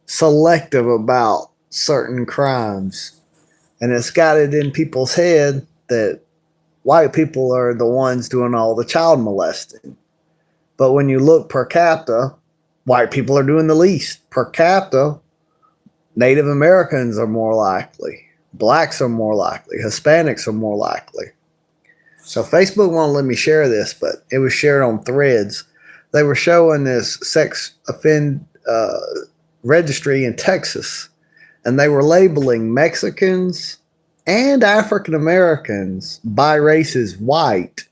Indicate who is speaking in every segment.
Speaker 1: selective about certain crimes. And it's got it in people's head that white people are the ones doing all the child molesting. But when you look per capita, white people are doing the least. Per capita, Native Americans are more likely. Blacks are more likely. Hispanics are more likely. So Facebook won't let me share this, but it was shared on Threads. They were showing this sex offend registry in Texas, and they were labeling Mexicans and African Americans by race as white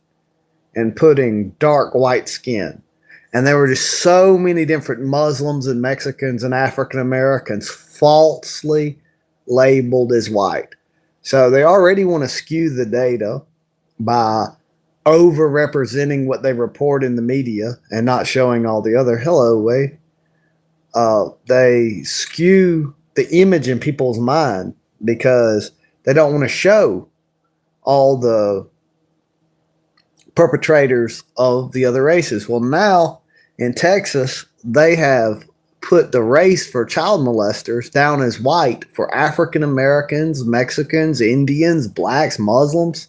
Speaker 1: and putting dark white skin. And there were just so many different Muslims and Mexicans and African Americans falsely labeled as white. So they already want to skew the data by overrepresenting what they report in the media and not showing all the other. Hello, Wade. They skew the image in people's mind because they don't want to show all the perpetrators of the other races. Well, now in Texas, they have put the race for child molesters down as white for African Americans, Mexicans, Indians, blacks, Muslims.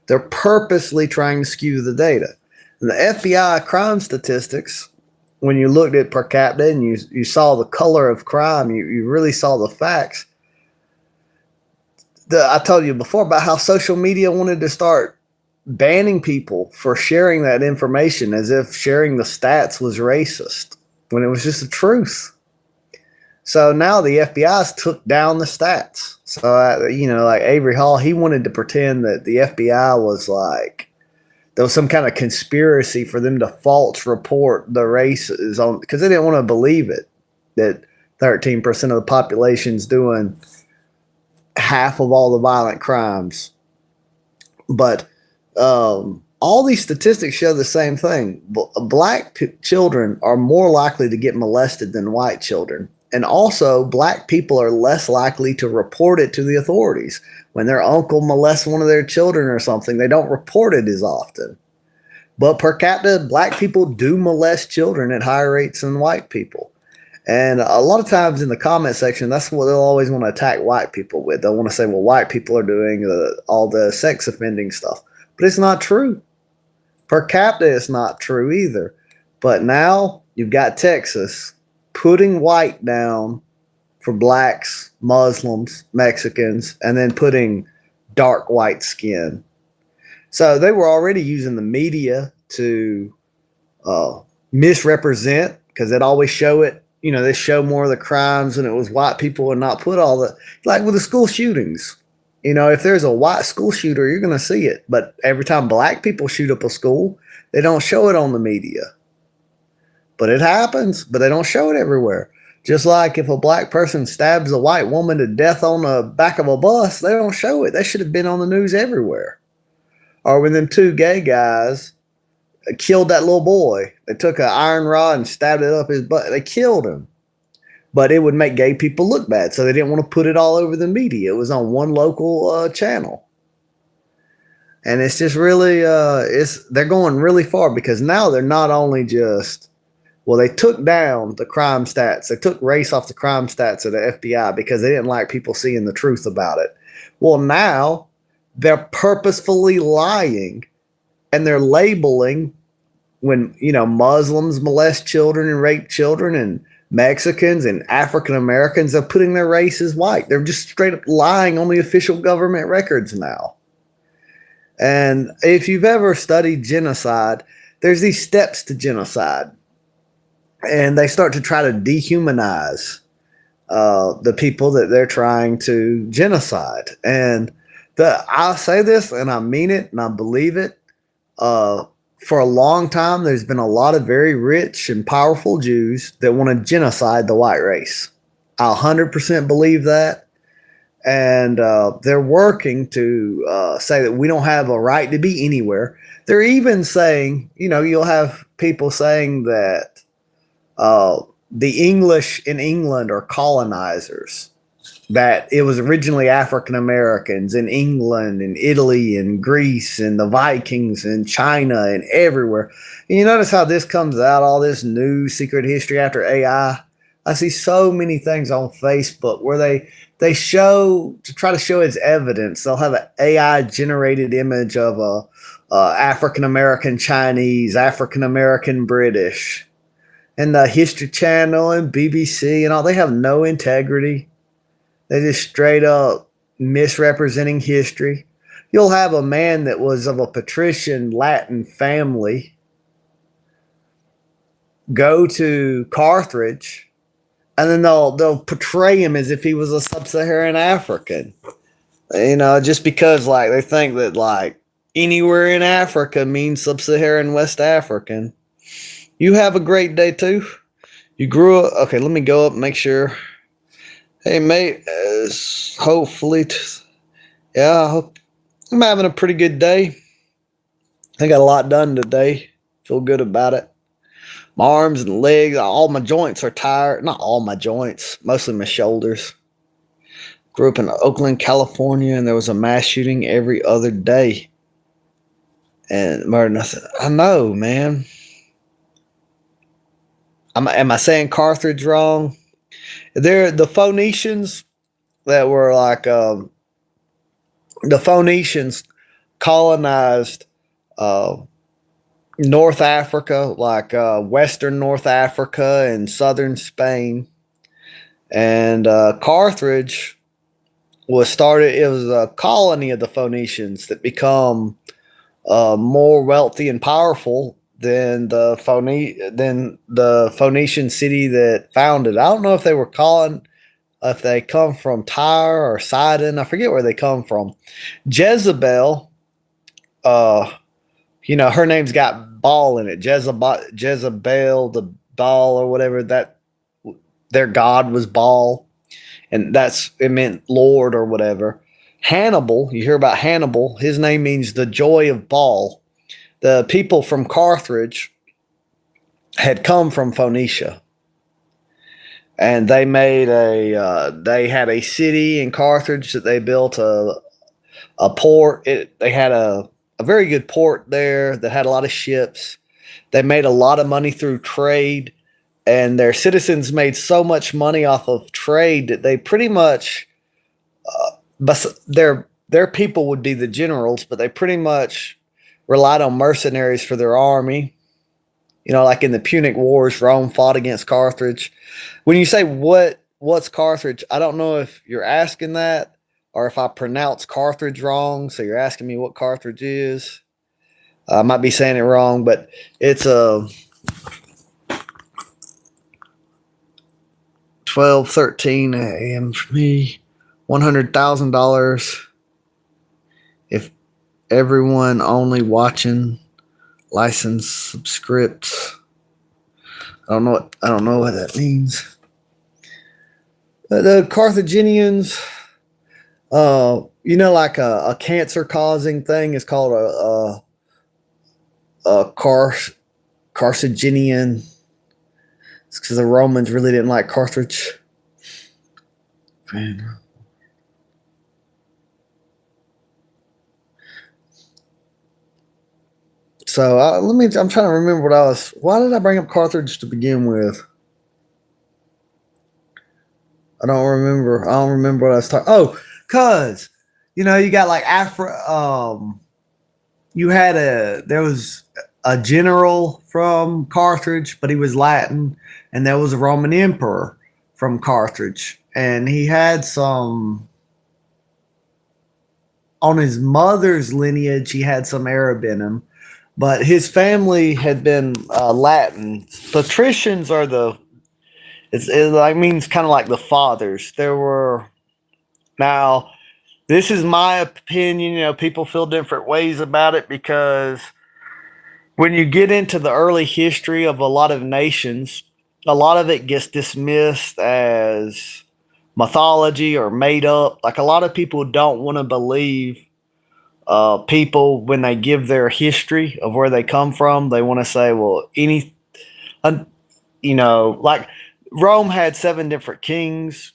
Speaker 1: They're purposely trying to skew the data. And the FBI crime statistics, when you looked at per capita and you saw the color of crime, you really saw the facts. I told you before about how social media wanted to start banning people for sharing that information as if sharing the stats was racist when it was just the truth. So now the FBI's took down the stats. So, like Avery Hall, he wanted to pretend that the FBI was like, there was some kind of conspiracy for them to false report the races on, because they didn't want to believe it, that 13% of the population's doing half of all the violent crimes. But all these statistics show the same thing. Black children are more likely to get molested than white children. And also, black people are less likely to report it to the authorities. When their uncle molests one of their children or something, they don't report it as often. But per capita, black people do molest children at higher rates than white people. And a lot of times in the comment section, that's what they'll always want to attack white people with. They'll want to say, well, white people are doing all the sex offending stuff. But it's not true. Per capita, it's not true either. But now you've got Texas putting white down for blacks, Muslims, Mexicans, and then putting dark white skin. So they were already using the media to misrepresent, because they'd always show it. They show more of the crimes and it was white people and not put all the, like with the school shootings. If there's a white school shooter, you're going to see it. But every time black people shoot up a school, they don't show it on the media. But it happens, but they don't show it everywhere. Just like if a black person stabs a white woman to death on the back of a bus, they don't show it. They should have been on the news everywhere. Or when them two gay guys killed that little boy. They took an iron rod and stabbed it up his butt. They killed him. But it would make gay people look bad, so they didn't want to put it all over the media. It was on one local channel. And it's just really, they're going really far, because now they're not only just, well, they took down the crime stats. They took race off the crime stats of the FBI because they didn't like people seeing the truth about it. Well, now they're purposefully lying, and they're labeling when, Muslims molest children and rape children, and Mexicans and African Americans, they're putting their race as white. They're just straight up lying on the official government records now. And if you've ever studied genocide, there's these steps to genocide. And they start to try to dehumanize the people that they're trying to genocide. And I'll say this, and I mean it, and I believe it. For a long time, there's been a lot of very rich and powerful Jews that want to genocide the white race. I 100% believe that. And they're working to say that we don't have a right to be anywhere. They're even saying, you'll have people saying that the English in England are colonizers, that it was originally African Americans in England and Italy and Greece and the Vikings and China and everywhere. And you notice how this comes out, all this new secret history after AI? I see so many things on Facebook where they show to try to show as evidence. They'll have an AI generated image of a African American Chinese, African American British, and the History Channel and BBC and all. They have no integrity. They just straight up misrepresenting history. You'll have a man that was of a patrician Latin family go to Carthage, and then they'll portray him as if he was a sub-Saharan African. You know, just because like they think that like anywhere in Africa means sub-Saharan West African. You have a great day too. You grew up. Okay, let me go up and make sure. Hey mate, hopefully, yeah. I hope I'm having a pretty good day. I got a lot done today. Feel good about it. My arms and legs, all my joints are tired. Not all my joints, mostly my shoulders. Grew up in Oakland, California, and there was a mass shooting every other day. And murder nothing. I know, man. Am I saying Carthage wrong? The Phoenicians that were like the Phoenicians colonized North Africa, like Western North Africa and Southern Spain, and Carthage was started. It was a colony of the Phoenicians that become more wealthy and powerful than the Phoenician city that founded. I don't know if they were calling, if they come from Tyre or Sidon. I forget where they come from. Jezebel, you know, her name's got Baal in it. Jezebel, the Baal or whatever, that their god was Baal, and it meant Lord or whatever. Hannibal, you hear about Hannibal, his name means the joy of Baal. The people from Carthage had come from Phoenicia, and they made they had a city in Carthage that they built a port. They had a very good port there that had a lot of ships. They made a lot of money through trade, and their citizens made so much money off of trade that they pretty much, but their people would be the generals, but they pretty much relied on mercenaries for their army. You know, like in the Punic Wars, Rome fought against Carthage. When you say what's Carthage, I don't know if you're asking that or if I pronounce Carthage wrong. So you're asking me what Carthage is. I might be saying it wrong, but it's a 12:13 a.m. for me. $100,000 if everyone only watching license subscripts. I don't know what that means. The Carthaginians, you know, like a cancer causing thing is called a Carthaginian. It's because the Romans really didn't like Carthage. Man. So I'm trying to remember why did I bring up Carthage to begin with? I don't remember what I was talking. Oh, cause, you know, you got like there was a general from Carthage, but he was Latin, and there was a Roman emperor from Carthage, and he had some, on his mother's lineage, he had some Arab in him. But his family had been Latin. Patricians are it like means kind of like the fathers. Now, this is my opinion. You know, people feel different ways about it because when you get into the early history of a lot of nations, a lot of it gets dismissed as mythology or made up. Like a lot of people don't want to believe people when they give their history of where they come from. They want to say, well, you know, like Rome had 7 different kings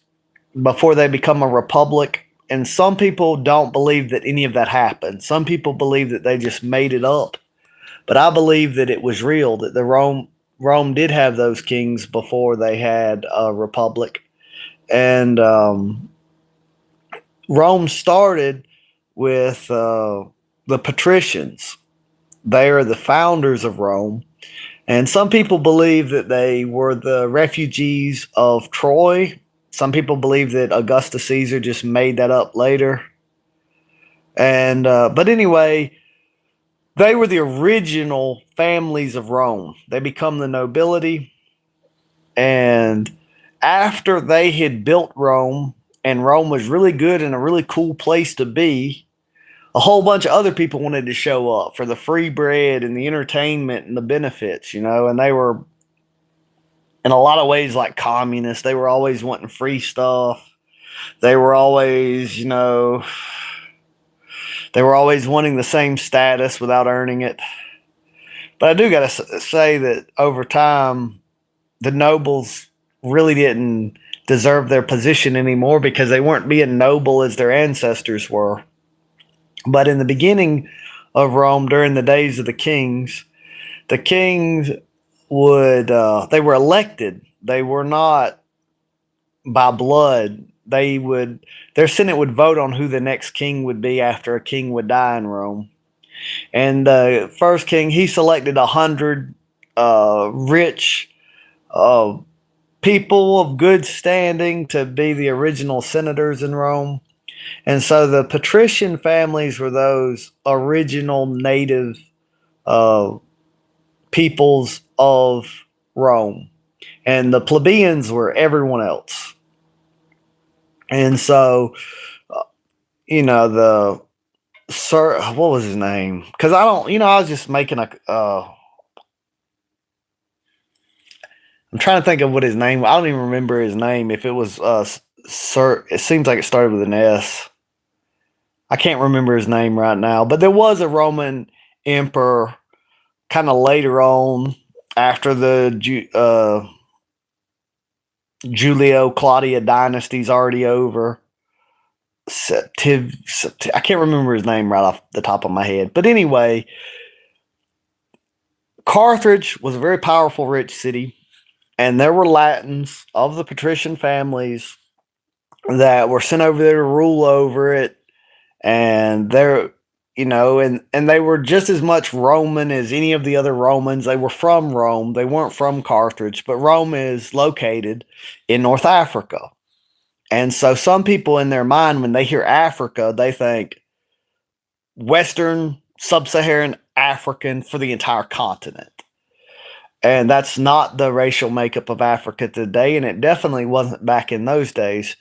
Speaker 1: before they become a republic, and some people don't believe that any of that happened. Some people believe that they just made it up, but I believe that it was real, that Rome did have those kings before they had a republic. And Rome started with the patricians. They are the founders of Rome. And some people believe that they were the refugees of Troy. Some people believe that Augustus Caesar just made that up later. And but anyway, they were the original families of Rome. They become the nobility. And after they had built Rome, and Rome was really good and a really cool place to be, a whole bunch of other people wanted to show up for the free bread and the entertainment and the benefits, and they were in a lot of ways like communists. They were always wanting free stuff. They were always, they were always wanting the same status without earning it. But I do got to say that over time, the nobles really didn't deserve their position anymore because they weren't being noble as their ancestors were. But in the beginning of Rome, during the days of the kings would they were elected. They were not by blood. Their senate would vote on who the next king would be after a king would die in Rome. And the first king, he selected 100 rich people of good standing to be the original senators in Rome. And so the patrician families were those original native peoples of Rome. And the plebeians were everyone else. And so, the sir, what was his name? Because I don't, I was just making I'm trying to think of what his name. I don't even remember his name. If it was Sir, it seems like it started with an S. I can't remember his name right now, but there was a Roman emperor kind of later on after the Julio Claudia dynasty's already over. I can't remember his name right off the top of my head. But anyway, Carthage was a very powerful, rich city, and there were Latins of the patrician families that were sent over there to rule over it. And they're, and they were just as much Roman as any of the other Romans. They were from Rome. They weren't from Carthage, but Rome is located in North Africa. And so some people in their mind, when they hear Africa, they think Western, Sub-Saharan African for the entire continent. And that's not the racial makeup of Africa today, and it definitely wasn't back in those days.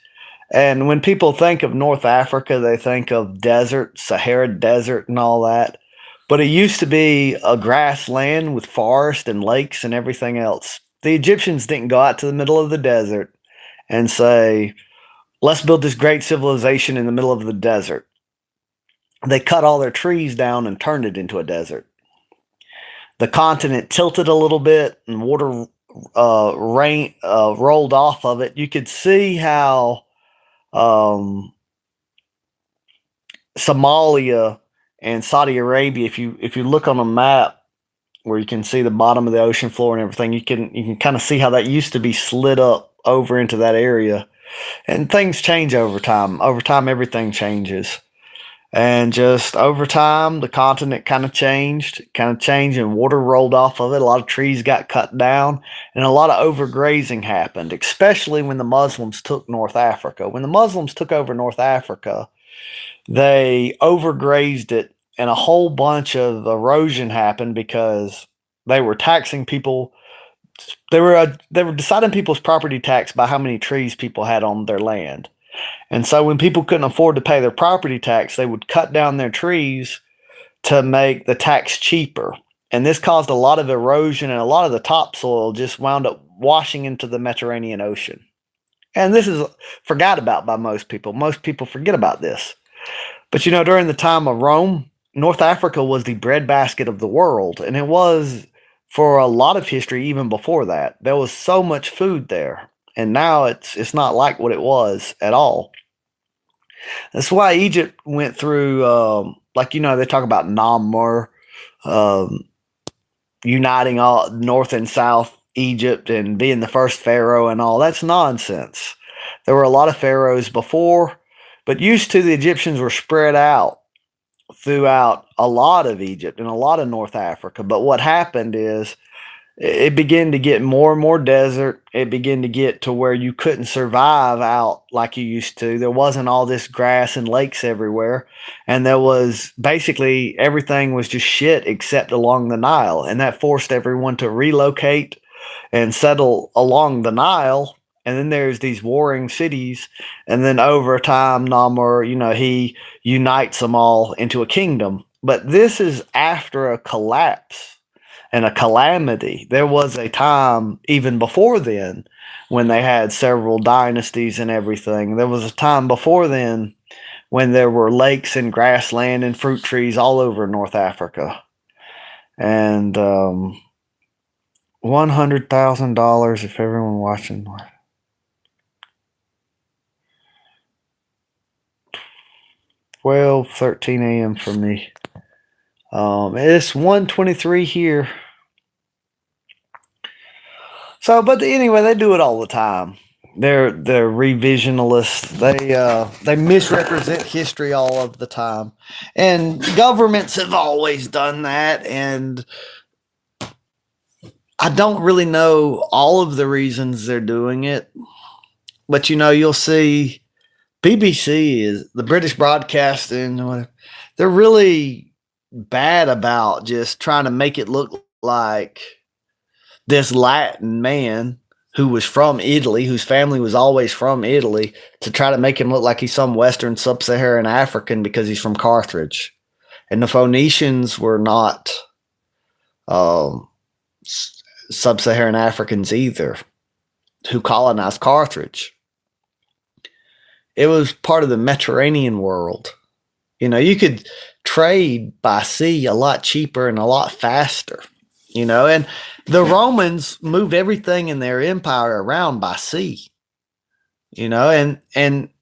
Speaker 1: And when people think of North Africa, they think of desert, Sahara Desert, and all that. But it used to be a grassland with forest and lakes and everything else. The Egyptians didn't go out to the middle of the desert and say, let's build this great civilization in the middle of the desert. They cut all their trees down and turned it into a desert. The continent tilted a little bit and water rain rolled off of it. You could see how Somalia and Saudi Arabia, if you look on a map where you can see the bottom of the ocean floor and everything, you can kind of see how that used to be slid up over into that area. And things change over time. Over time, everything changes. And just over time, the continent kind of changed, and water rolled off of it. A lot of trees got cut down, and a lot of overgrazing happened, especially when the Muslims took North Africa. When the Muslims took over North Africa, they overgrazed it, and a whole bunch of erosion happened because they were taxing people. They were deciding people's property tax by how many trees people had on their land. And so when people couldn't afford to pay their property tax, they would cut down their trees to make the tax cheaper. And this caused a lot of erosion, and a lot of the topsoil just wound up washing into the Mediterranean Ocean. And this is forgot about by most people. Most people forget about this. But during the time of Rome, North Africa was the breadbasket of the world, and it was for a lot of history even before that. There was so much food there. And now it's not like what it was at all. That's why Egypt went through, they talk about Namur. uniting all North and South Egypt and being the first pharaoh and all. That's nonsense. There were a lot of pharaohs before, but used to the Egyptians were spread out throughout a lot of Egypt and a lot of North Africa. But what happened is it began to get more and more desert. It began to get to where you couldn't survive out like you used to. There wasn't all this grass and lakes everywhere. And there was basically everything was just shit except along the Nile. And that forced everyone to relocate and settle along the Nile. And then there's these warring cities. And then over time, Namur, he unites them all into a kingdom. But this is after a collapse and a calamity. There was a time even before then when they had several dynasties and everything. There was a time before then when there were lakes and grassland and fruit trees all over North Africa. And $100,000 if everyone watching. 12:13 a.m. for me. It's 1:23 here. So, but anyway, they do it all the time. They're revisionalists. They misrepresent history all of the time, and governments have always done that. And I don't really know all of the reasons they're doing it, but you'll see BBC is the British Broadcasting. They're really bad about just trying to make it look like this Latin man who was from Italy, whose family was always from Italy, to try to make him look like he's some Western sub-Saharan African because he's from Carthage. And the Phoenicians were not sub-Saharan Africans either who colonized Carthage. It was part of the Mediterranean world. You could trade by sea a lot cheaper and a lot faster, and the Romans moved everything in their empire around by sea, and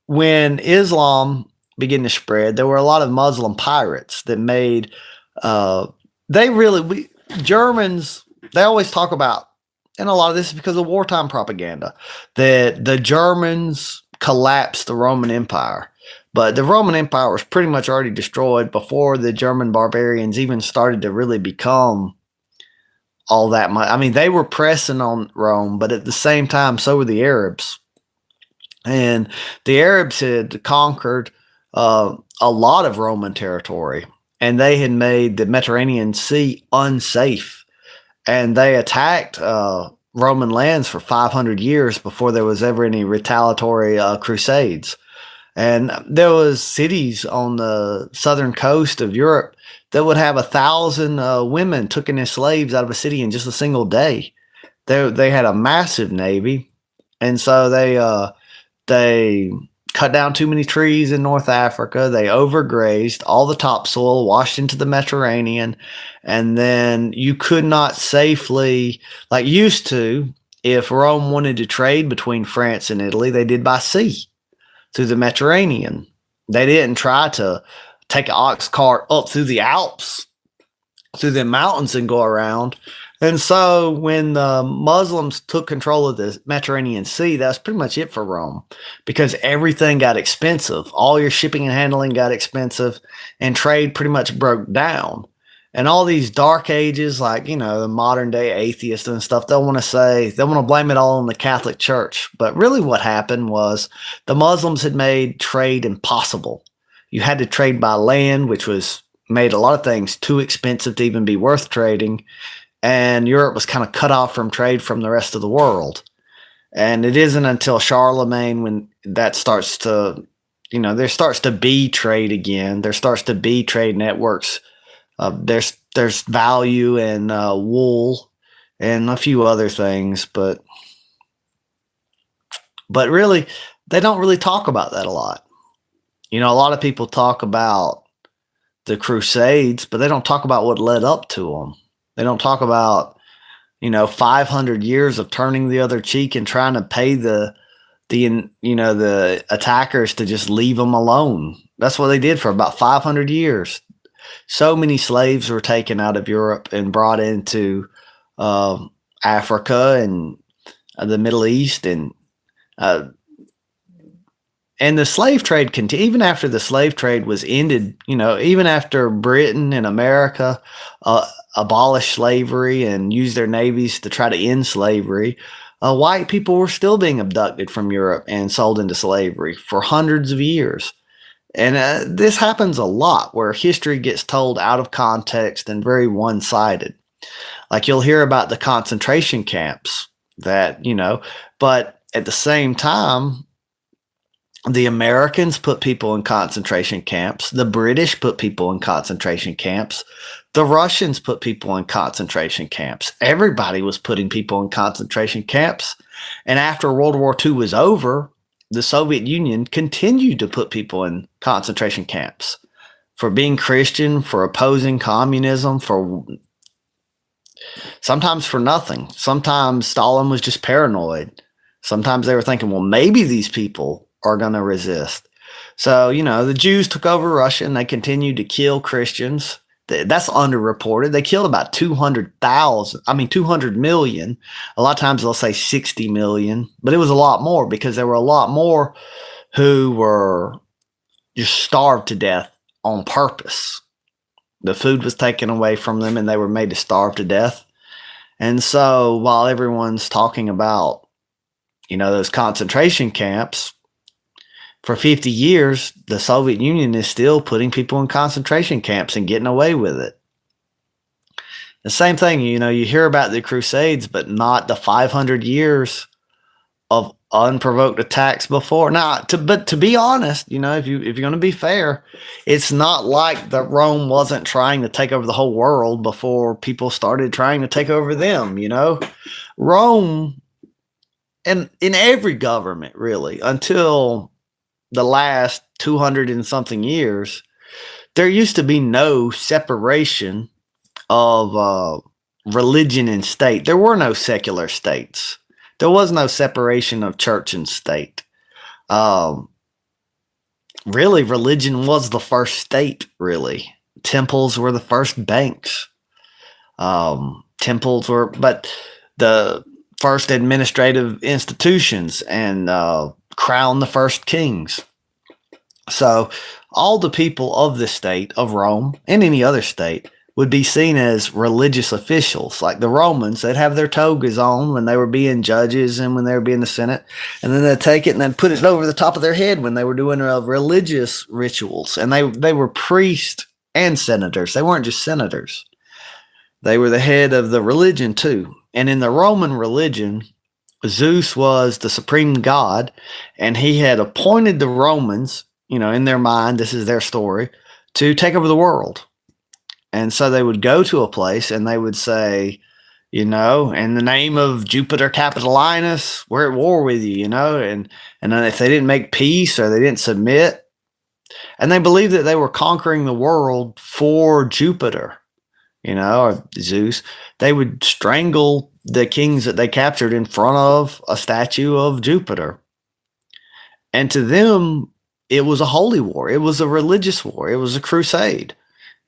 Speaker 1: when Islam began to spread, there were a lot of Muslim pirates that made, Germans, they always talk about, and a lot of this is because of wartime propaganda, that the Germans collapsed the Roman Empire. But the Roman Empire was pretty much already destroyed before the German barbarians even started to really become all that much. I mean, they were pressing on Rome, but at the same time, so were the Arabs. And the Arabs had conquered a lot of Roman territory, and they had made the Mediterranean Sea unsafe. And they attacked Roman lands for 500 years before there was ever any retaliatory crusades. And there was cities on the southern coast of Europe that would have 1,000 women taken as slaves out of a city in just a single day. They had a massive navy, and so they cut down too many trees in North Africa. They overgrazed all the topsoil, washed into the Mediterranean, and then you could not safely, like used to, if Rome wanted to trade between France and Italy, they did by sea through the Mediterranean. They didn't try to take an ox cart up through the Alps, through the mountains and go around. And so when the Muslims took control of the Mediterranean Sea, that's pretty much it for Rome, because everything got expensive. All your shipping and handling got expensive, and trade pretty much broke down. And all these dark ages, like, the modern day atheists and stuff, they want to blame it all on the Catholic Church. But really what happened was the Muslims had made trade impossible. You had to trade by land, which made a lot of things too expensive to even be worth trading. And Europe was kind of cut off from trade from the rest of the world. And it isn't until Charlemagne when that starts to, there starts to be trade again. There starts to be trade networks. There's value in wool and a few other things, but really they don't really talk about that a lot. A lot of people talk about the Crusades, but they don't talk about what led up to them. They don't talk about 500 years of turning the other cheek and trying to pay the attackers to just leave them alone. That's what they did for about 500 years. So many slaves were taken out of Europe and brought into uh, Africa and the Middle East, uh, and the slave trade continued. Even after the slave trade was ended, even after Britain and America abolished slavery and used their navies to try to end slavery, white people were still being abducted from Europe and sold into slavery for hundreds of years. And this happens a lot, where history gets told out of context and very one-sided. Like, you'll hear about the concentration camps but at the same time, the Americans put people in concentration camps. The British put people in concentration camps. The Russians put people in concentration camps. Everybody was putting people in concentration camps. And after World War II was over, the Soviet Union continued to put people in concentration camps for being Christian, for opposing communism, sometimes for nothing. Sometimes Stalin was just paranoid. Sometimes they were thinking, well, maybe these people are going to resist. So, the Jews took over Russia and they continued to kill Christians. That's underreported. They killed about 200 million. A lot of times they'll say 60 million, but it was a lot more because there were a lot more who were just starved to death on purpose. The food was taken away from them and they were made to starve to death. And so while everyone's talking about, those concentration camps, for 50 years, the Soviet Union is still putting people in concentration camps and getting away with it. The same thing, you hear about the Crusades, but not the 500 years of unprovoked attacks before. Now, but to be honest, if you're going to be fair, it's not like that Rome wasn't trying to take over the whole world before people started trying to take over them. Rome, and in every government really, until the last 200 and something years, there used to be no separation of religion and state. There were no secular states. There was no separation of church and state. Really, religion was the first state, really. Temples were the first banks. But the first administrative institutions, and crowned the first kings. So all the people of the state of Rome and any other state would be seen as religious officials. Like the Romans, they'd have their togas on when they were being judges and when they were being the Senate, and then they'd take it and they'd put it over the top of their head when they were doing religious rituals. And they were priests and senators. They weren't just senators. They were the head of the religion too. And in the Roman religion, Zeus was the supreme god, and he had appointed the Romans, in their mind, this is their story, to take over the world. And so they would go to a place and they would say, in the name of Jupiter Capitolinus, we're at war with you, and then if they didn't make peace or they didn't submit, and they believed that they were conquering the world for Jupiter, or Zeus, they would strangle the kings that they captured in front of a statue of Jupiter. And to them, it was a holy war. It was a religious war. It was a crusade.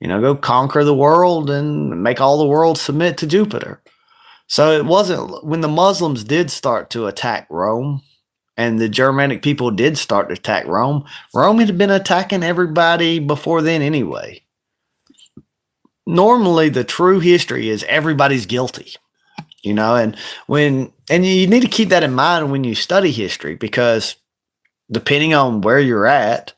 Speaker 1: Go conquer the world and make all the world submit to Jupiter. So it wasn't, when the Muslims did start to attack Rome and the Germanic people did start to attack Rome, Rome had been attacking everybody before then anyway. Normally, the true history is everybody's guilty. And you need to keep that in mind when you study history, because depending on where you're at,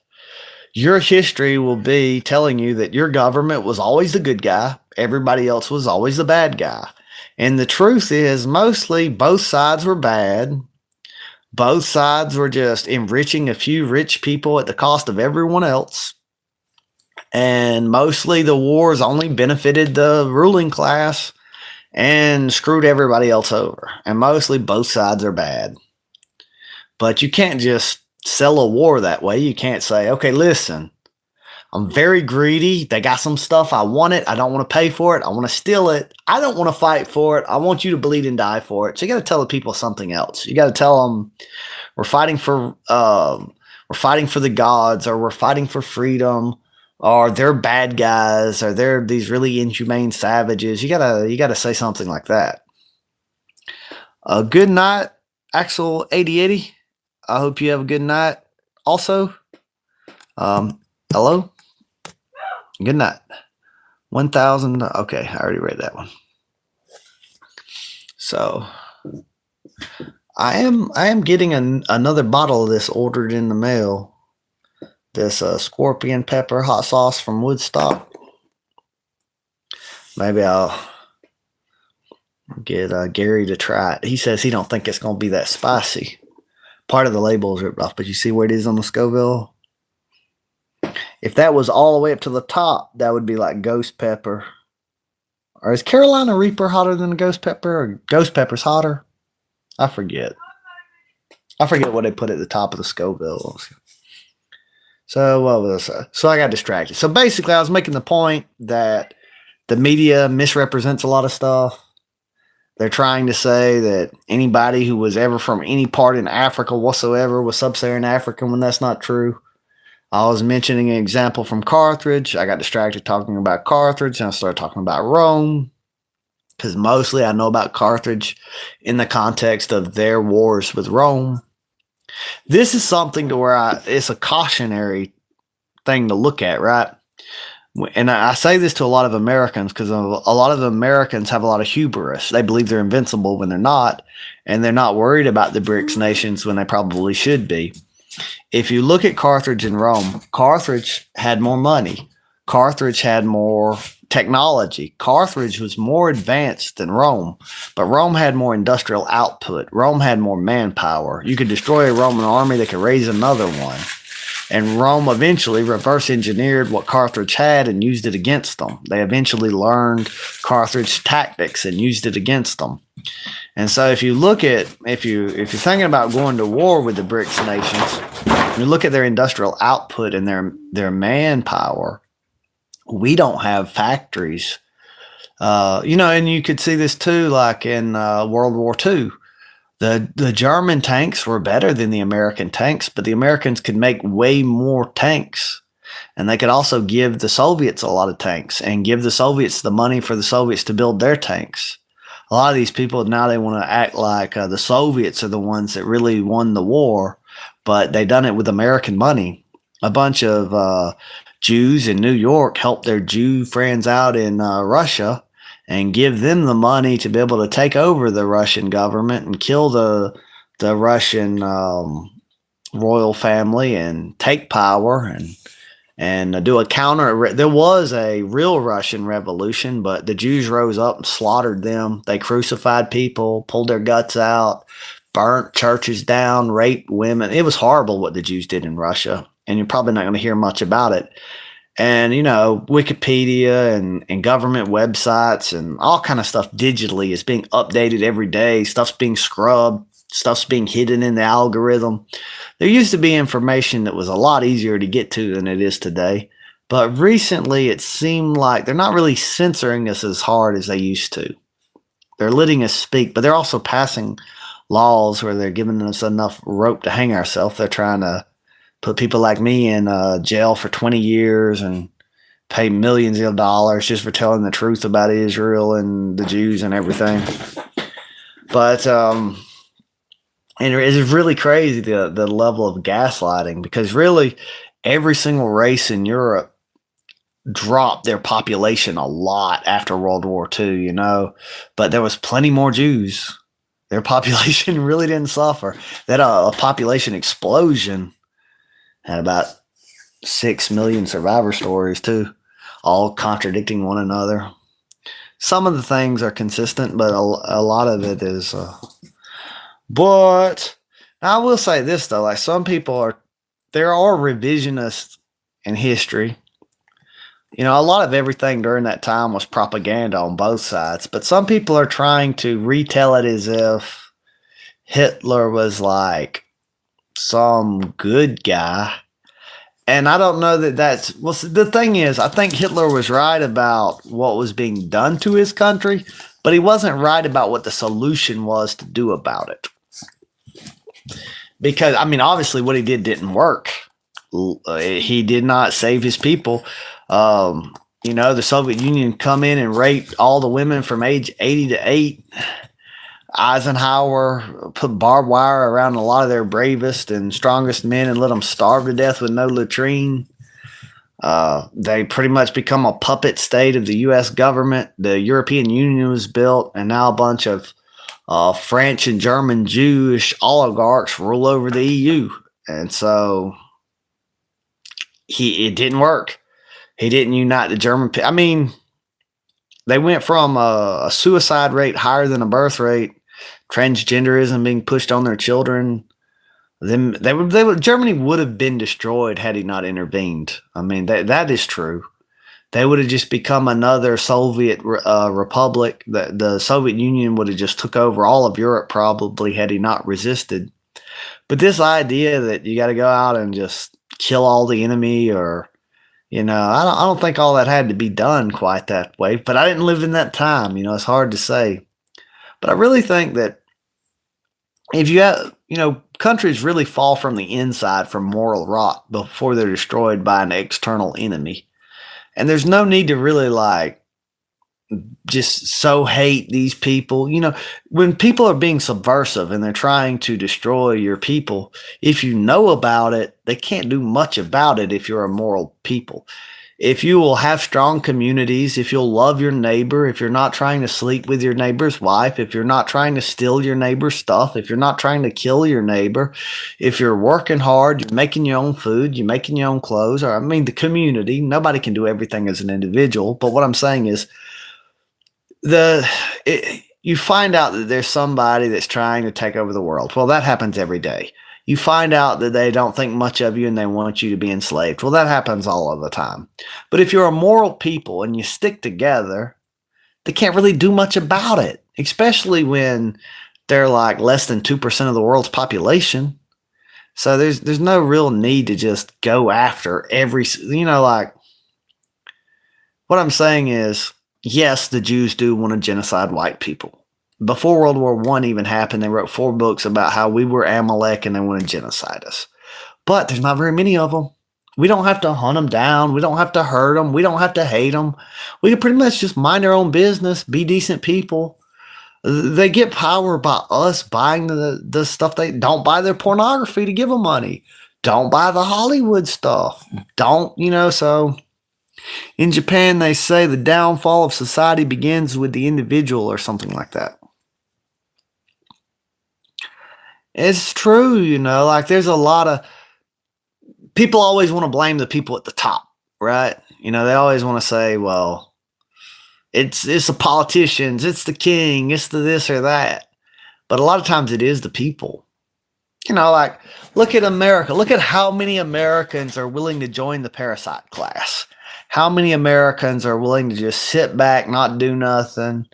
Speaker 1: your history will be telling you that your government was always the good guy. Everybody else was always the bad guy. And the truth is, mostly both sides were bad. Both sides were just enriching a few rich people at the cost of everyone else. And mostly the wars only benefited the ruling class and screwed everybody else over. And mostly both sides are bad. But you can't just sell a war that way. You can't say, okay, listen, I'm very greedy. They got some stuff. I want it. I don't want to pay for it. I want to steal it. I don't want to fight for it. I want you to bleed and die for it. So you got to tell the people something else. You got to tell them we're fighting for the gods, or we're fighting for freedom, or they're bad guys, or they're these really inhumane savages. You gotta say something like that. Good night, Axel 8080. I hope you have a good night. Also, hello. Good night. 1,000. Okay, I already read that one. So I am getting another bottle of this ordered in the mail. This scorpion pepper hot sauce from Woodstock. Maybe I'll get Gary to try it. He says he don't think it's going to be that spicy. Part of the label is ripped off, but you see where it is on the Scoville? If that was all the way up to the top, that would be like ghost pepper. Or is Carolina Reaper hotter than ghost pepper? Or ghost pepper's hotter? I forget. I forget what they put at the top of the Scoville. So what was so I got distracted. So basically, I was making the point that the media misrepresents a lot of stuff. They're trying to say that anybody who was ever from any part in Africa whatsoever was sub-Saharan African when that's not true. I was mentioning an example from Carthage. I got distracted talking about Carthage, and I started talking about Rome, because mostly I know about Carthage in the context of their wars with Rome. This is something to where it's a cautionary thing to look at, right? And I say this to a lot of Americans because a lot of Americans have a lot of hubris. They believe they're invincible when they're not, and they're not worried about the BRICS nations when they probably should be. If you look at Carthage and Rome, Carthage had more money. Carthage had more technology. Carthage was more advanced than Rome, but Rome had more industrial output. Rome had more manpower. You could destroy a Roman army, they could raise another one. And Rome eventually reverse engineered what Carthage had and used it against them. They eventually learned Carthage tactics and used it against them. And so if you look at, if you're thinking about going to war with the BRICS nations, you look at their industrial output and their manpower, we don't have factories. And you could see this too, like in World War II. The German tanks were better than the American tanks, but the Americans could make way more tanks. And they could also give the Soviets a lot of tanks and give the Soviets the money for the Soviets to build their tanks. A lot of these people now, they want to act like the Soviets are the ones that really won the war, but they done it with American money. A bunch of Jews in New York helped their Jew friends out in Russia and give them the money to be able to take over the Russian government and kill the Russian royal family and take power and do a counter. There was a real Russian revolution, but the Jews rose up and slaughtered them. They crucified people, pulled their guts out, burnt churches down, raped women. It was horrible what the Jews did in Russia, and you're probably not going to hear much about it. And, Wikipedia and government websites and all kind of stuff digitally is being updated every day. Stuff's being scrubbed. Stuff's being hidden in the algorithm. There used to be information that was a lot easier to get to than it is today. But recently it seemed like they're not really censoring us as hard as they used to. They're letting us speak, but they're also passing laws where they're giving us enough rope to hang ourselves. They're trying to put people like me in jail for 20 years and pay millions of dollars just for telling the truth about Israel and the Jews and everything. But and it's really crazy the level of gaslighting, because really every single race in Europe dropped their population a lot after World War II, but there was plenty more Jews. Their population really didn't suffer. That a population explosion. Had about 6 million survivor stories too, all contradicting one another. Some of the things are consistent, but a lot of it is. But I will say this though, like some people there are revisionists in history. A lot of everything during that time was propaganda on both sides, but some people are trying to retell it as if Hitler was like some good guy. And I don't know that's the thing is, I think Hitler was right about what was being done to his country, but he wasn't right about what the solution was to do about it. Because, obviously what he did didn't work. He did not save his people. The Soviet Union come in and raped all the women from age 80 to 8. Eisenhower put barbed wire around a lot of their bravest and strongest men and let them starve to death with no latrine. They pretty much become a puppet state of the U.S. government. The European Union was built, and now a bunch of French and German Jewish oligarchs rule over the EU. And so it didn't work. He didn't unite the German. I mean, they went from a suicide rate higher than a birth rate, transgenderism being pushed on their children. Germany would have been destroyed had he not intervened. I mean, that is true. They would have just become another Soviet republic. The Soviet Union would have just took over all of Europe probably had he not resisted. But this idea that you got to go out and just kill all the enemy, or I don't think all that had to be done quite that way. But I didn't live in that time. It's hard to say. But I really think that if you have, countries really fall from the inside from moral rot before they're destroyed by an external enemy. And there's no need to really just so hate these people. When people are being subversive and they're trying to destroy your people, if you know about it, they can't do much about it if you're a moral people. If you will have strong communities, if you'll love your neighbor, if you're not trying to sleep with your neighbor's wife, if you're not trying to steal your neighbor's stuff, if you're not trying to kill your neighbor, if you're working hard, you're making your own food, you're making your own clothes, the community, nobody can do everything as an individual. But what I'm saying is you find out that there's somebody that's trying to take over the world. Well, that happens every day. You find out that they don't think much of you and they want you to be enslaved. Well, that happens all of the time. But if you're a moral people and you stick together, they can't really do much about it, especially when they're like less than 2% of the world's population. So there's no real need to just go after what I'm saying is, yes, the Jews do want to genocide white people. Before World War I even happened, they wrote 4 books about how we were Amalek and they want to genocide us. But there's not very many of them. We don't have to hunt them down. We don't have to hurt them. We don't have to hate them. We can pretty much just mind our own business, be decent people. They get power by us buying the stuff. They don't buy their pornography to give them money. Don't buy the Hollywood stuff. So in Japan, they say the downfall of society begins with the individual or something like that. It's true, there's a lot of people always want to blame the people at the top, right? They always want to say, well, it's the politicians, it's the king, it's the this or that. But a lot of times it is the people. Look at America. Look at how many Americans are willing to join the parasite class. How many Americans are willing to just sit back, not do nothing,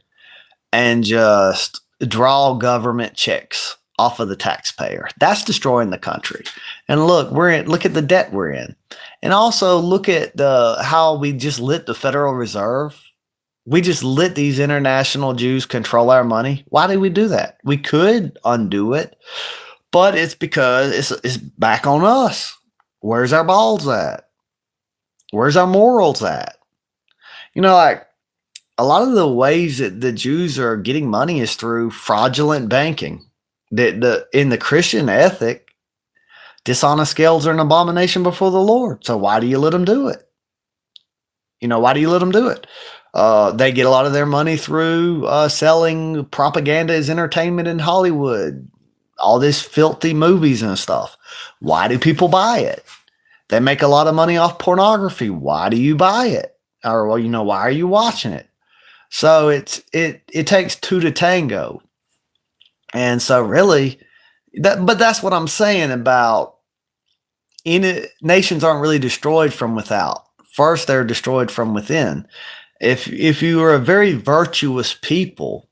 Speaker 1: and just draw government checks off of the taxpayer? That's destroying the country. And look at the debt we're in. And also look at how we just let the Federal Reserve. We just let these international Jews control our money. Why did we do that? We could undo it, but it's because it's back on us. Where's our balls at? Where's our morals at? A lot of the ways that the Jews are getting money is through fraudulent banking. In the Christian ethic, dishonest scales are an abomination before the Lord. So why do you let them do it? Why do you let them do it? They get a lot of their money through selling propaganda as entertainment in Hollywood. All this filthy movies and stuff. Why do people buy it? They make a lot of money off pornography. Why do you buy it? Or, why are you watching it? So it takes 2 to tango. And so really, but that's what I'm saying about nations aren't really destroyed from without. First, they're destroyed from within. If you are a very virtuous people,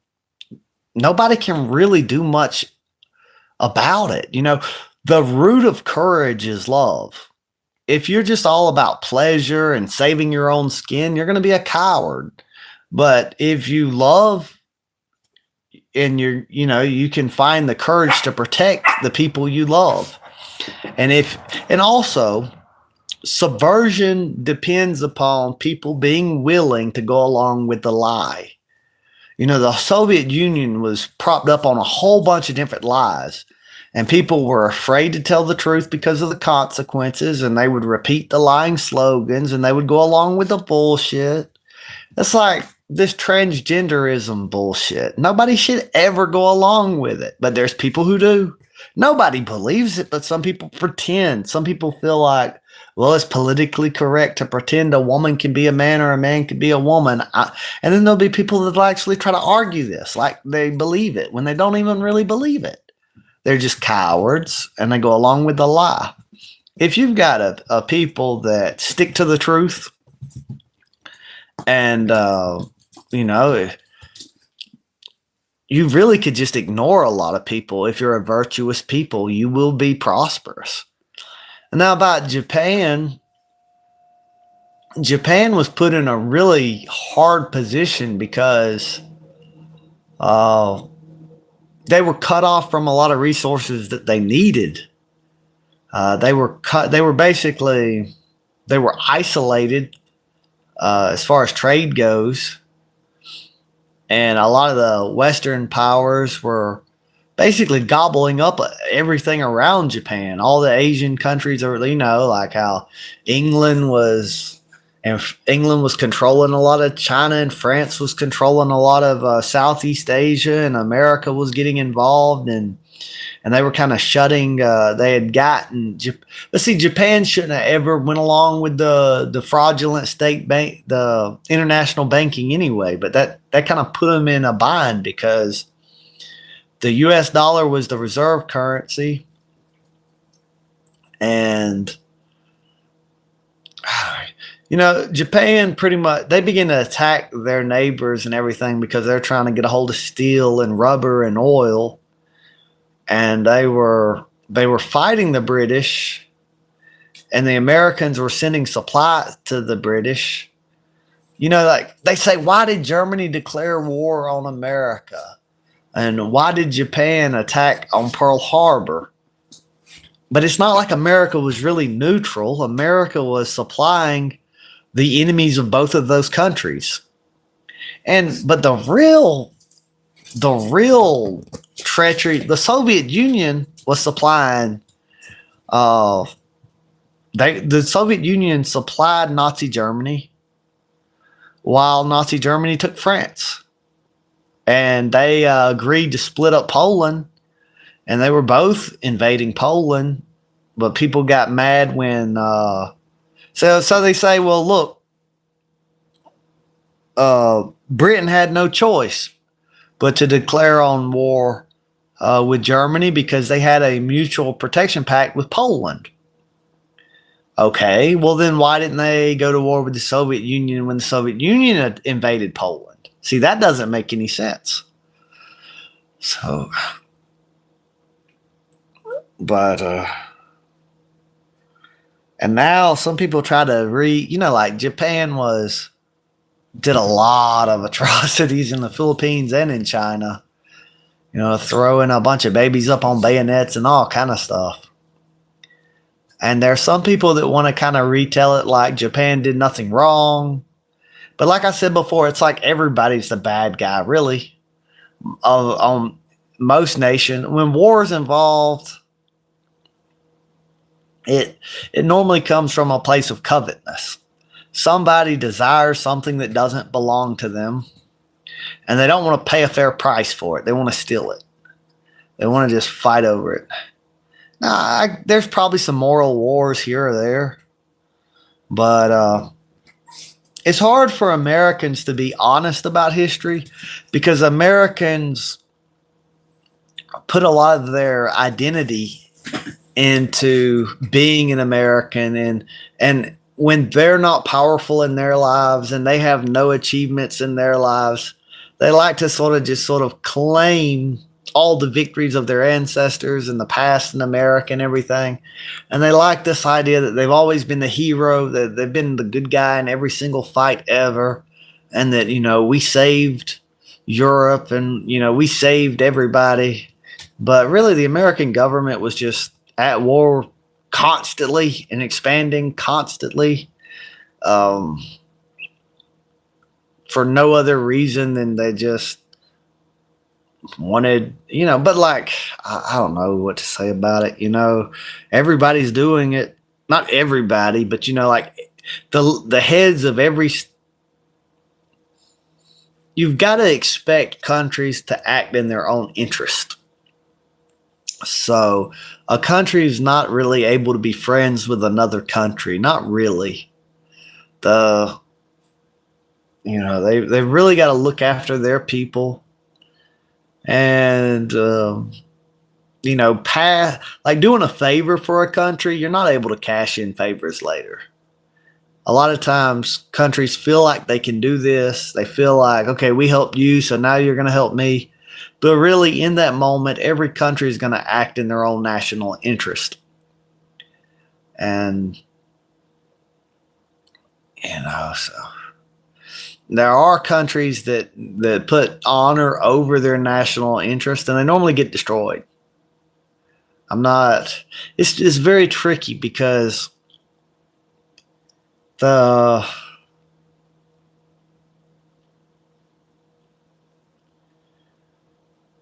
Speaker 1: nobody can really do much about it. The root of courage is love. If you're just all about pleasure and saving your own skin, you're going to be a coward. But if you love and you can find the courage to protect the people you love. And also subversion depends upon people being willing to go along with the lie. The Soviet Union was propped up on a whole bunch of different lies, and people were afraid to tell the truth because of the consequences, and they would repeat the lying slogans, and they would go along with the bullshit. It's like this transgenderism bullshit. Nobody should ever go along with it, but there's people who do. Nobody believes it, but some people pretend. Some people feel like, well, it's politically correct to pretend a woman can be a man or a man can be a woman. And then there'll be people that actually try to argue this like they believe it when they don't even really believe it. They're just cowards and they go along with the lie. If you've got a people that stick to the truth and, you really could just ignore a lot of people. If you're a virtuous people, you will be prosperous. And now about Japan, Japan was put in a really hard position because they were cut off from a lot of resources that they needed. They were isolated as far as trade goes. And a lot of the Western powers were basically gobbling up everything around Japan. All the Asian countries are, like how England was controlling a lot of China, and France was controlling a lot of Southeast Asia, and America was getting involved, and they were kind of shutting. They had gotten, but see, Japan shouldn't have ever went along with the fraudulent state bank, the international banking anyway. But that kind of put them in a bind because the U.S. dollar was the reserve currency, and Japan pretty much, they begin to attack their neighbors and everything because they're trying to get a hold of steel and rubber and oil. And they were fighting the British, and the Americans were sending supply to the British. Like they say, why did Germany declare war on America? And why did Japan attack on Pearl Harbor? But it's not like America was really neutral. America was supplying the enemies of both of those countries. But the real treachery, the Soviet Union was supplying the Soviet Union supplied Nazi Germany while Nazi Germany took France. And they agreed to split up Poland, and they were both invading Poland, but people got mad when so they say, well, look, Britain had no choice but to declare on war with Germany because they had a mutual protection pact with Poland. Okay, well then why didn't they go to war with the Soviet Union when the Soviet Union had invaded Poland? See, that doesn't make any sense. So, but, and now some people try to like Japan did a lot of atrocities in the Philippines and in China, throwing a bunch of babies up on bayonets and all kind of stuff. And there's some people that want to kind of retell it like Japan did nothing wrong. But like I said before, it's like everybody's the bad guy, really, on most nations. When war is involved, it normally comes from a place of covetousness. Somebody desires something that doesn't belong to them, and they don't want to pay a fair price for it. They want to steal it. They want to just fight over it. Now, there's probably some moral wars here or there, but it's hard for Americans to be honest about history because Americans put a lot of their identity into being an American, and when they're not powerful in their lives and they have no achievements in their lives, they like to sort of claim all the victories of their ancestors in the past in America and everything. And they like this idea that they've always been the hero, that they've been the good guy in every single fight ever. And that, we saved Europe and, we saved everybody. But really the American government was just at war constantly and expanding constantly for no other reason than they just wanted, but like, I don't know what to say about it. Everybody's doing it. Not everybody, but like the heads of every. You've got to expect countries to act in their own interest. So a country is not really able to be friends with another country. Not really. They've really got to look after their people, and like doing a favor for a country, you're not able to cash in favors later. A lot of times countries feel like they can do this. They feel like, okay, we helped you, so now you're going to help me. But really, in that moment, every country is going to act in their own national interest. And, so there are countries that put honor over their national interest, and they normally get destroyed. It's very tricky because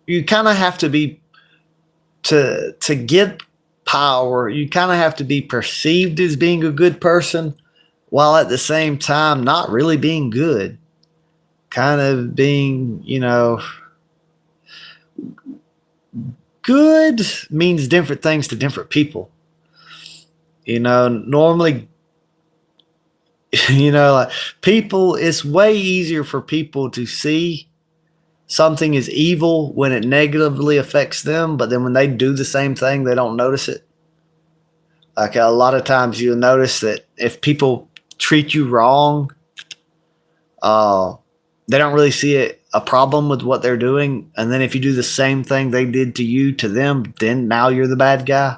Speaker 1: you kind of have to be to get power. You kind of have to be perceived as being a good person, while at the same time not really being good. Kind of being, good means different things to different people. Normally, like people, it's way easier for people to see something is evil when it negatively affects them, but then when they do the same thing, they don't notice it. Like a lot of times you'll notice that if people treat you wrong, they don't really see a problem with what they're doing. And then if you do the same thing they did to you, to them, then now you're the bad guy.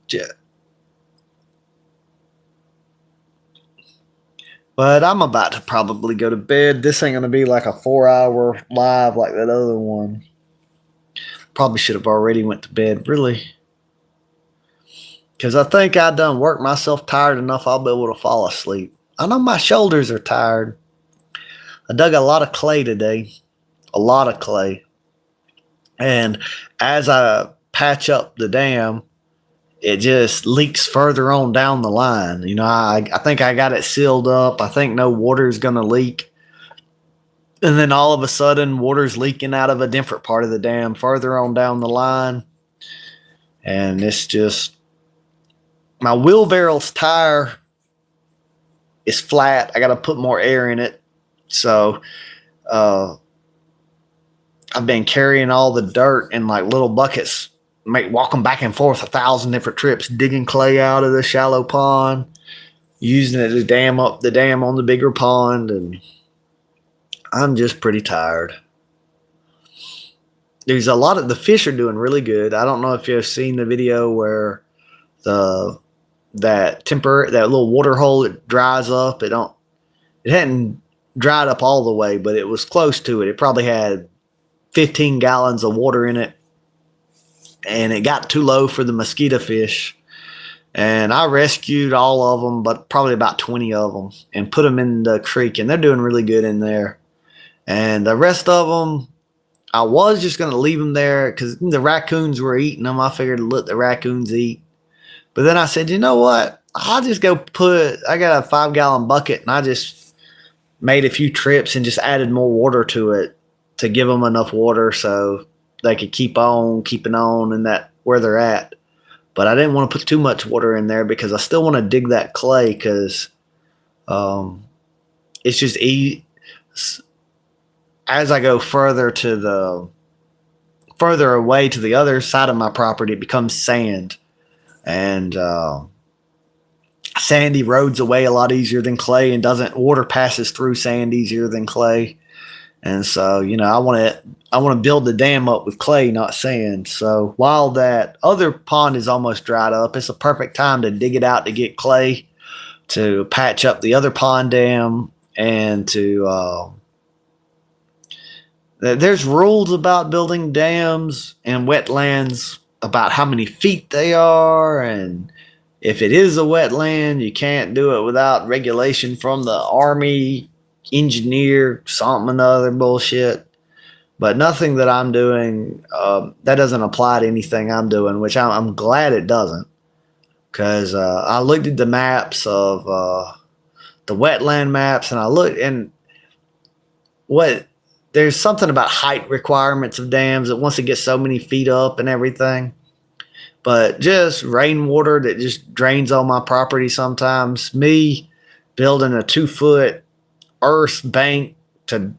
Speaker 1: Yeah. But I'm about to probably go to bed. This ain't going to be like a 4-hour live like that other one. Probably should have already went to bed, really. Because I think I done worked myself tired enough I'll be able to fall asleep. I know my shoulders are tired. I dug a lot of clay today. A lot of clay. And as I patch up the dam, it just leaks further on down the line. I think I got it sealed up. I think no water is going to leak. And then all of a sudden, water's leaking out of a different part of the dam further on down the line. And it's just, my wheelbarrow's tire is flat. I got to put more air in it. So I've been carrying all the dirt in like little buckets, walking back and forth 1,000 different trips, digging clay out of the shallow pond, using it to dam up the dam on the bigger pond. And I'm just pretty tired. There's a lot of the fish are doing really good. I don't know if you've seen the video where that little water hole, it dries up. It hadn't dried up all the way, but it was close to it. It probably had 15 gallons of water in it, and it got too low for the mosquito fish. And I rescued all of them, but probably about 20 of them, and put them in the creek, and they're doing really good in there. And the rest of them, I was just going to leave them there because the raccoons were eating them. I figured to let the raccoons eat. But then I said, you know what? I'll just go I got a 5-gallon bucket, and I just made a few trips and just added more water to it to give them enough water so they could keep on keeping on in that where they're at. But I didn't want to put too much water in there because I still want to dig that clay because it's just as I go further away to the other side of my property, it becomes sand. And sand erodes away a lot easier than clay, and water passes through sand easier than clay. And so, I want to build the dam up with clay, not sand. So while that other pond is almost dried up, it's a perfect time to dig it out to get clay to patch up the other pond dam, and to there's rules about building dams and wetlands about how many feet they are, and If it is a wetland, you can't do it without regulation from the Army, engineer, something other bullshit. But nothing that I'm doing, that doesn't apply to anything I'm doing, which I'm glad it doesn't. Because I looked at the maps of the wetland maps, and I looked, and there's something about height requirements of dams that once it gets so many feet up and everything. But just rainwater that just drains on my property sometimes. Me building a 2-foot earth bank to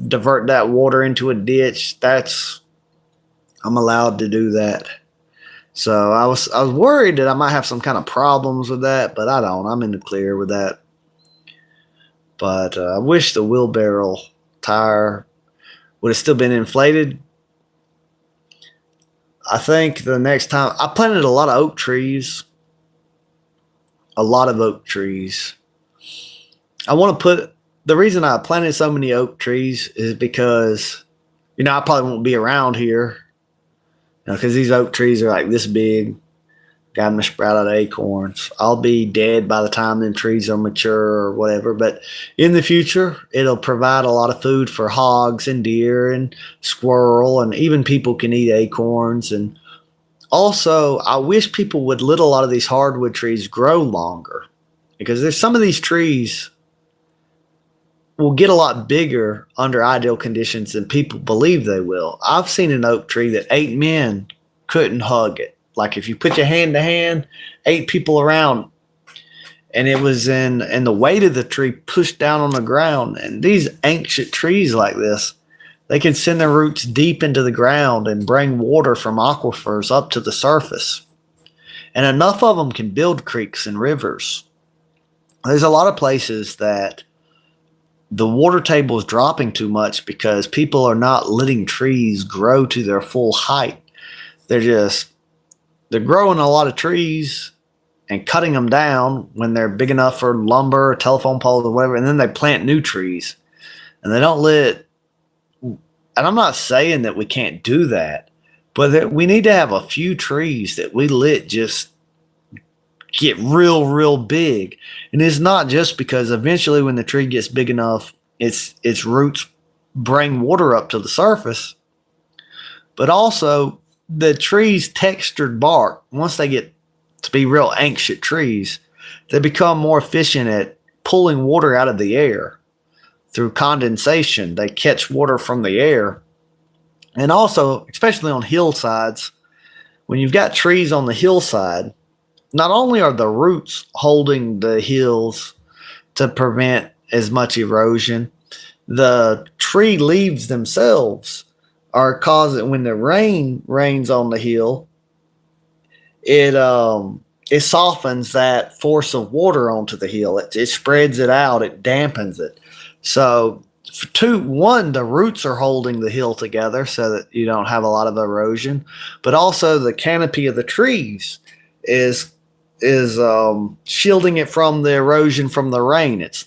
Speaker 1: divert that water into a ditch, I'm allowed to do that. So I was worried that I might have some kind of problems with that, but I don't. I'm in the clear with that. But I wish the wheelbarrow tire would have still been inflated. I think the next time I planted a lot of oak trees. A lot of oak trees. I want to put the reason I planted so many oak trees is because, I probably won't be around here, because these oak trees are like this big. Got them to sprout out acorns. I'll be dead by the time them trees are mature or whatever. But in the future, it'll provide a lot of food for hogs and deer and squirrel, and even people can eat acorns. And also, I wish people would let a lot of these hardwood trees grow longer, because there's some of these trees will get a lot bigger under ideal conditions than people believe they will. I've seen an oak tree that 8 men couldn't hug it. Like if you put your hand to hand, 8 people around, and it was and the weight of the tree pushed down on the ground. And these ancient trees like this, they can send their roots deep into the ground and bring water from aquifers up to the surface. And enough of them can build creeks and rivers. There's a lot of places that the water table is dropping too much because people are not letting trees grow to their full height. They're growing a lot of trees and cutting them down when they're big enough for lumber, telephone poles, or whatever, and then they plant new trees. And they don't let, and I'm not saying that we can't do that, but that we need to have a few trees that we let just get real, real big. And it's not just because eventually when the tree gets big enough, its roots bring water up to the surface, but also the tree's textured bark, once they get to be real ancient trees, they become more efficient at pulling water out of the air through condensation. They catch water from the air. And also, especially on hillsides, when you've got trees on the hillside, not only are the roots holding the hills to prevent as much erosion, the tree leaves themselves are causing, when the rain rains on the hill, it softens that force of water onto the hill. It spreads it out. It dampens it. So, one, the roots are holding the hill together so that you don't have a lot of erosion, but also the canopy of the trees is shielding it from the erosion from the rain. It's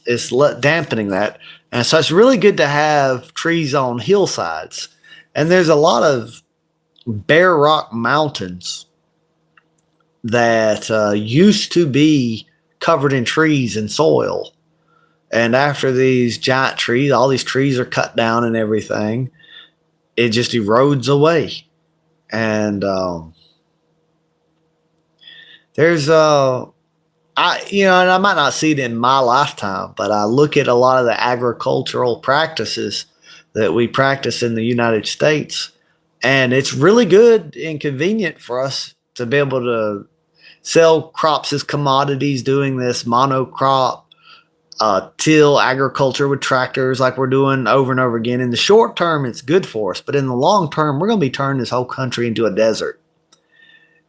Speaker 1: dampening that, and so it's really good to have trees on hillsides. And there's a lot of bare rock mountains that used to be covered in trees and soil. And after these giant trees, all these trees are cut down and everything, it just erodes away. And there's and I might not see it in my lifetime, but I look at a lot of the agricultural practices that we practice in the United States, and it's really good and convenient for us to be able to sell crops as commodities, doing this monocrop till agriculture with tractors like we're doing over and over again. In the short term, it's good for us, but in the long term, we're going to be turning this whole country into a desert.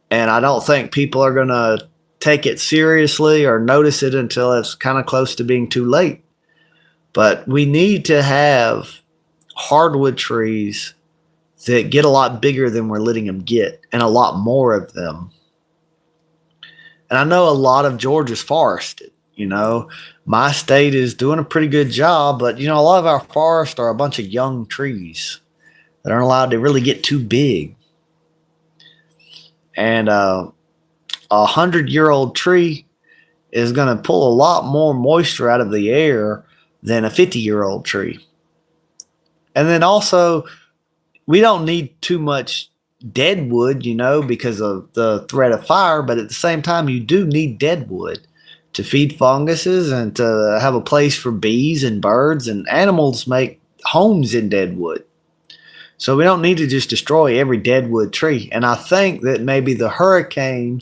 Speaker 1: And I don't think people are going to take it seriously or notice it until it's kind of close to being too late. But we need to have hardwood trees that get a lot bigger than we're letting them get, and a lot more of them. And I know a lot of Georgia's forested. My state is doing a pretty good job, but a lot of our forests are a bunch of young trees that aren't allowed to really get too big. And 100-year-old tree is going to pull a lot more moisture out of the air than a 50-year-old tree. And then also, we don't need too much dead wood, because of the threat of fire, but at the same time, you do need dead wood to feed funguses and to have a place for bees and birds, and animals make homes in dead wood. So we don't need to just destroy every deadwood tree. And I think that maybe the hurricane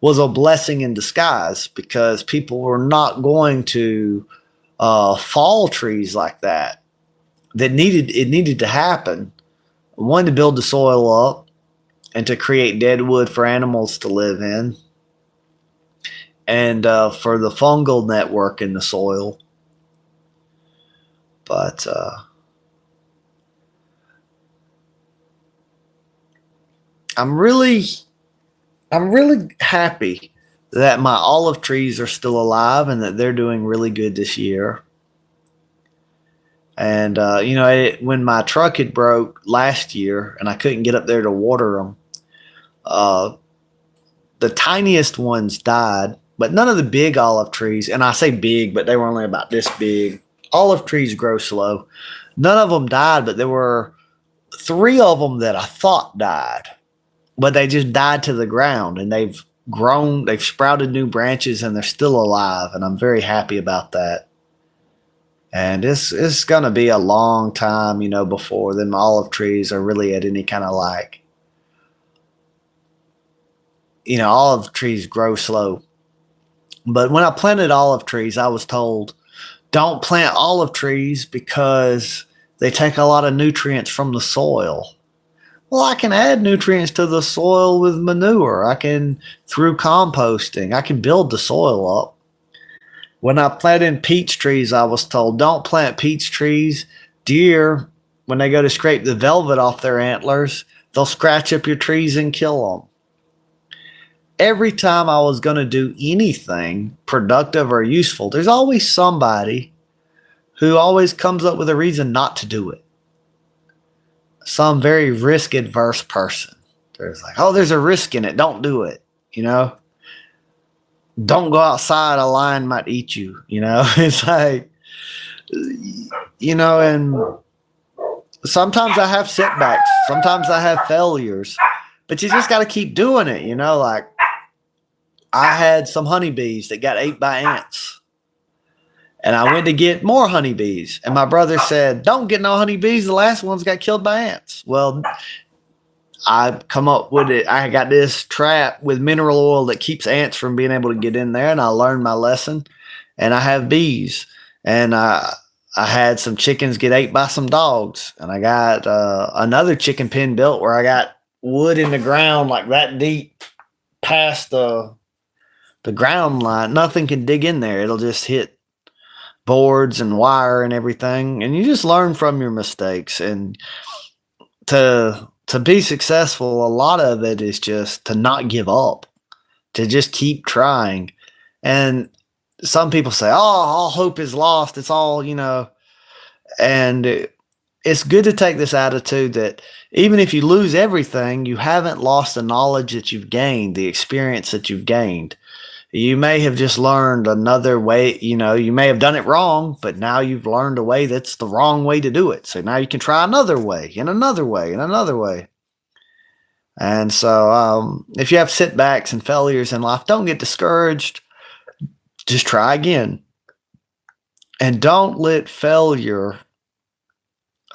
Speaker 1: was a blessing in disguise, because people were not going to fall trees like that. It needed to happen. One, to build the soil up and to create dead wood for animals to live in, and for the fungal network in the soil. But I'm really happy that my olive trees are still alive and that they're doing really good this year. And when my truck had broke last year and I couldn't get up there to water them, the tiniest ones died, but none of the big olive trees, and I say big, but they were only about this big. Olive trees grow slow. None of them died, but there were 3 of them that I thought died, but they just died to the ground, and they've grown, they've sprouted new branches, and they're still alive, and I'm very happy about that. And it's going to be a long time, before them olive trees are really at any kind of olive trees grow slow. But when I planted olive trees, I was told, don't plant olive trees because they take a lot of nutrients from the soil. Well, I can add nutrients to the soil with manure. Through composting, I can build the soil up. When I planted peach trees, I was told, don't plant peach trees. Deer, when they go to scrape the velvet off their antlers, they'll scratch up your trees and kill them. Every time I was going to do anything productive or useful, there's always somebody who always comes up with a reason not to do it. Some very risk-adverse person. There's like, there's a risk in it. Don't do it, Don't go outside. A lion might eat you, It's like, and sometimes I have setbacks. Sometimes I have failures. But you just got to keep doing it, Like, I had some honeybees that got ate by ants. And I went to get more honeybees. And my brother said, don't get no honeybees. The last ones got killed by ants. Well, I come up with it. I got this trap with mineral oil that keeps ants from being able to get in there. And I learned my lesson. And I have bees. And I had some chickens get ate by some dogs. And I got another chicken pen built where I got wood in the ground like that deep past the ground line. Nothing can dig in there. It'll just hit boards and wire and everything. And you just learn from your mistakes. And to be successful, a lot of it is just to not give up, to just keep trying. And some people say, all hope is lost. It's all, and it's good to take this attitude that even if you lose everything, you haven't lost the knowledge that you've gained, the experience that you've gained. You may have just learned another way, you may have done it wrong, but now you've learned a way that's the wrong way to do it. So now you can try another way and another way and another way. And so if you have setbacks and failures in life, don't get discouraged. Just try again. And don't let failure,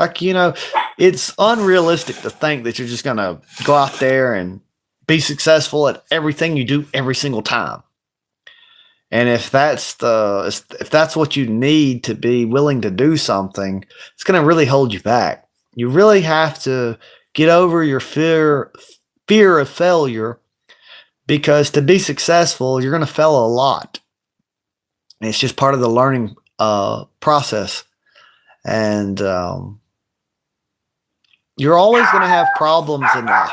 Speaker 1: it's unrealistic to think that you're just going to go out there and be successful at everything you do every single time. And if that's what you need to be willing to do something, it's going to really hold you back. You really have to get over your fear of failure, because to be successful, you're going to fail a lot. And it's just part of the learning process. And you're always going to have problems in life.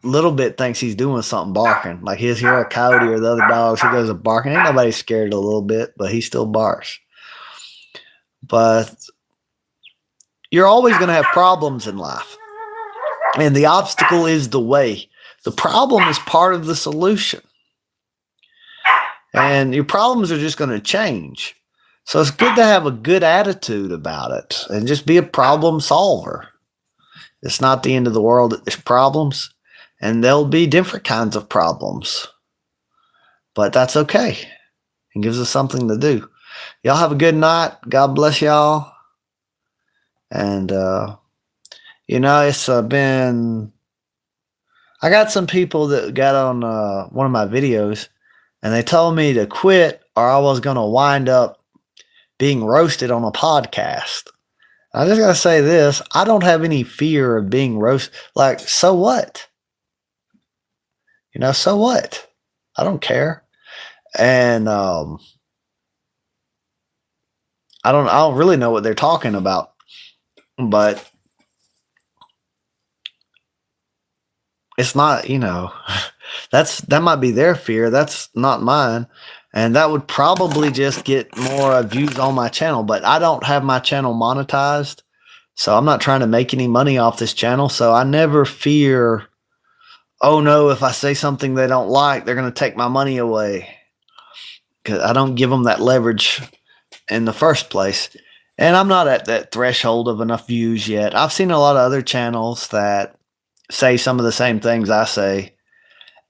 Speaker 1: Little Bit thinks he's doing something barking. Like he'll hear a coyote or the other dogs. He goes barking. Ain't nobody scared of a Little Bit, but he still barks. But you're always going to have problems in life. And the obstacle is the way. The problem is part of the solution. And your problems are just going to change. So it's good to have a good attitude about it and just be a problem solver. It's not the end of the world that there's problems, and there'll be different kinds of problems. But that's okay. It gives us something to do. Y'all have a good night. God bless y'all. And, it's been... I got some people that got on one of my videos, and they told me to quit or I was going to wind up being roasted on a podcast. I just got to say this. I don't have any fear of being roasted. Like, so what? So what? I don't care. And I don't really know what they're talking about. But it's not, that might be their fear. That's not mine. And that would probably just get more views on my channel. But I don't have my channel monetized. So I'm not trying to make any money off this channel. So I never fear, oh no, if I say something they don't like, they're going to take my money away. Because I don't give them that leverage in the first place. And I'm not at that threshold of enough views yet. I've seen a lot of other channels that say some of the same things I say.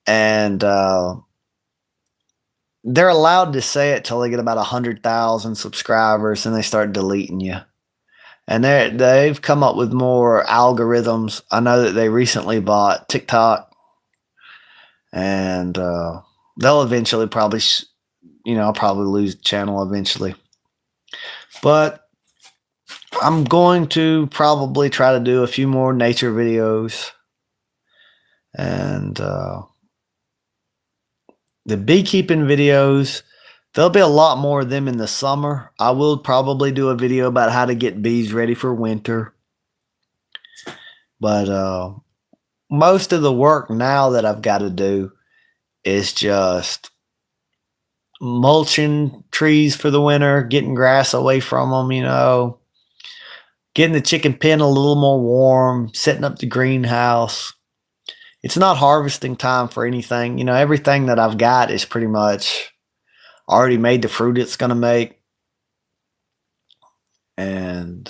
Speaker 1: And they're allowed to say it till they get about 100,000 subscribers and they start deleting you. And they've come up with more algorithms. I know that they recently bought TikTok. And they'll eventually probably, I'll probably lose the channel eventually. But I'm going to probably try to do a few more nature videos. And the beekeeping videos, there'll be a lot more of them in the summer. I will probably do a video about how to get bees ready for winter. But most of the work now that I've got to do is just mulching trees for the winter, getting grass away from them, getting the chicken pen a little more warm, setting up the greenhouse. It's not harvesting time for anything. Everything that I've got is pretty much already made the fruit it's going to make. And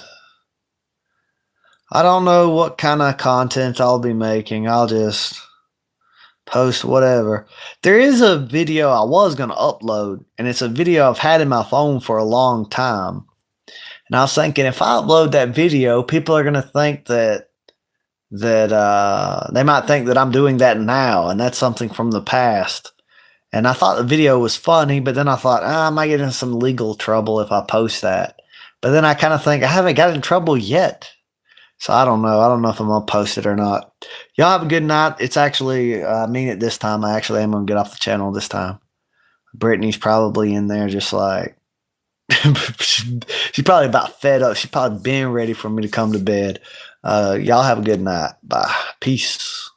Speaker 1: I don't know what kind of content I'll be making. I'll just post whatever. There is a video I was going to upload, and it's a video I've had in my phone for a long time. And I was thinking, if I upload that video, people are going to think that they might think that I'm doing that now, and that's something from the past. And I thought the video was funny, but then I thought, I might get in some legal trouble if I post that. But then I kind of think I haven't got in trouble yet. So I don't know. I don't know if I'm going to post it or not. Y'all have a good night. It's actually, I mean it this time. I actually am going to get off the channel this time. Brittany's probably in there just like, she's probably about fed up. She's probably been ready for me to come to bed. Y'all have a good night. Bye. Peace.